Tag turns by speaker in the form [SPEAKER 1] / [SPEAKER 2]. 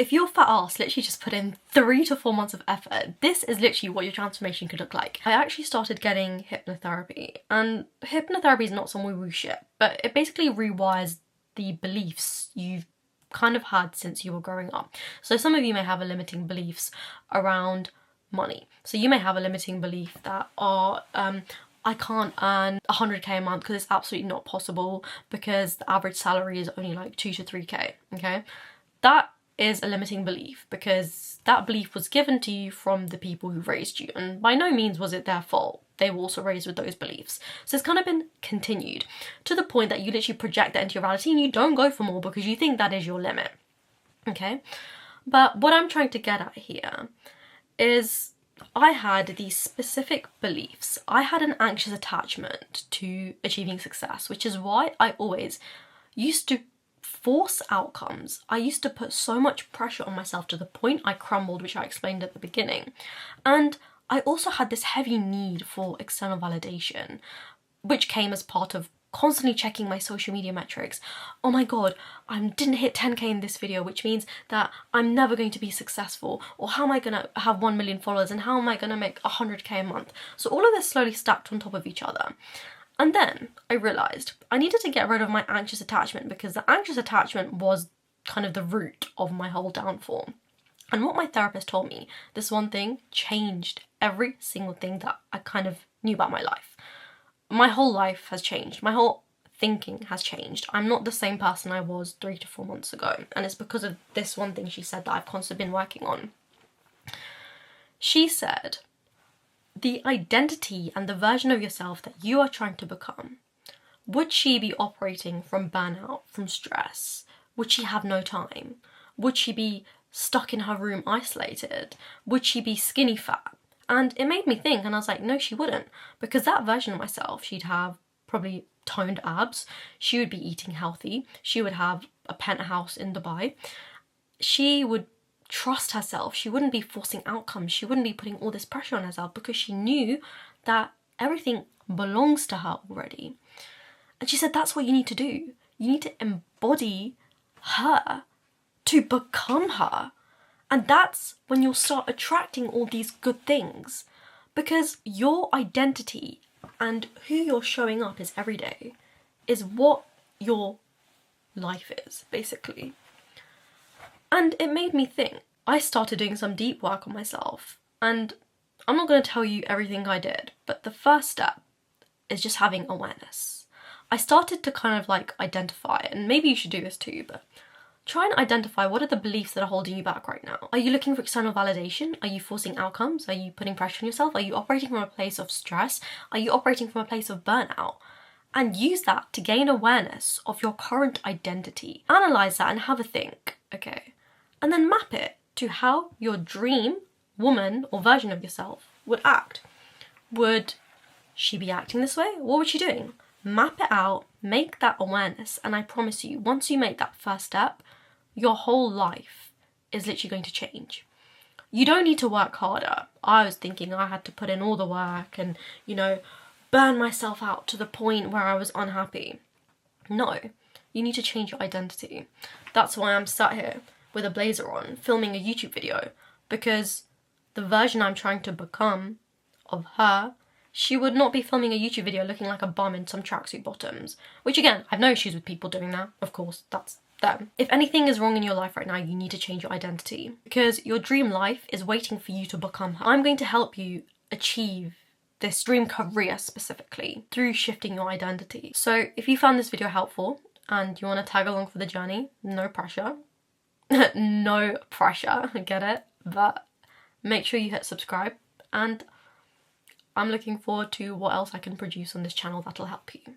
[SPEAKER 1] if your fat ass literally just put in 3 to 4 months of effort, this is literally what your transformation could look like. I actually started getting hypnotherapy, and hypnotherapy is not some woo-woo shit, but it basically rewires the beliefs you've kind of had since you were growing up. So some of you may have a limiting beliefs around money. So you may have a limiting belief that, I can't earn 100k a month because it's absolutely not possible because the average salary is only like 2 to 3k, okay? That is a limiting belief because that belief was given to you from the people who raised you, and by no means was it their fault. They were also raised with those beliefs. So it's kind of been continued to the point that you literally project that into your reality and you don't go for more because you think that is your limit, okay? But what I'm trying to get at here is I had these specific beliefs. I had an anxious attachment to achieving success, which is why I always used to force outcomes. I used to put so much pressure on myself to the point I crumbled, which I explained at the beginning. And I also had this heavy need for external validation, which came as part of constantly checking my social media metrics. Oh my god, I didn't hit 10k in this video, which means that I'm never going to be successful, or how am I gonna have 1 million followers, and how am I gonna make 100k a month? So all of this slowly stacked on top of each other. And then I realised I needed to get rid of my anxious attachment, because the anxious attachment was kind of the root of my whole downfall. And what my therapist told me, this one thing changed every single thing that I kind of knew about my life. My whole life has changed. My whole thinking has changed. I'm not the same person I was 3 to 4 months ago. And it's because of this one thing she said that I've constantly been working on. She said, the identity and the version of yourself that you are trying to become, would she be operating from burnout, from stress? Would she have no time? Would she be stuck in her room isolated? Would she be skinny fat? And it made me think, and I was like, no, she wouldn't. Because that version of myself, she'd have probably toned abs, she would be eating healthy, she would have a penthouse in Dubai, she would trust herself, she wouldn't be forcing outcomes, she wouldn't be putting all this pressure on herself because she knew that everything belongs to her already. And she said, that's what you need to do. You need to embody her to become her. And that's when you'll start attracting all these good things, because your identity and who you're showing up as every day is what your life is, basically. And it made me think. I started doing some deep work on myself, and I'm not going to tell you everything I did, but the first step is just having awareness. I started to kind of like identify, and maybe you should do this too, but try and identify what are the beliefs that are holding you back right now. Are you looking for external validation? Are you forcing outcomes? Are you putting pressure on yourself? Are you operating from a place of stress? Are you operating from a place of burnout? And use that to gain awareness of your current identity. Analyze that and have a think, okay? And then map it to how your dream woman or version of yourself would act. Would she be acting this way? What would she doing? Map it out, make that awareness, and I promise you, once you make that first step, your whole life is literally going to change. You don't need to work harder. I was thinking I had to put in all the work and, burn myself out to the point where I was unhappy. No, you need to change your identity. That's why I'm sat here with a blazer on, filming a YouTube video, because the version I'm trying to become of her, she would not be filming a YouTube video looking like a bum in some tracksuit bottoms. Which again, I've no issues with people doing that. Of course, that's them. If anything is wrong in your life right now, you need to change your identity, because your dream life is waiting for you to become her. I'm going to help you achieve this dream career specifically through shifting your identity. So if you found this video helpful and you want to tag along for the journey, no pressure. No pressure, get it? But make sure you hit subscribe, and I'm looking forward to what else I can produce on this channel that'll help you.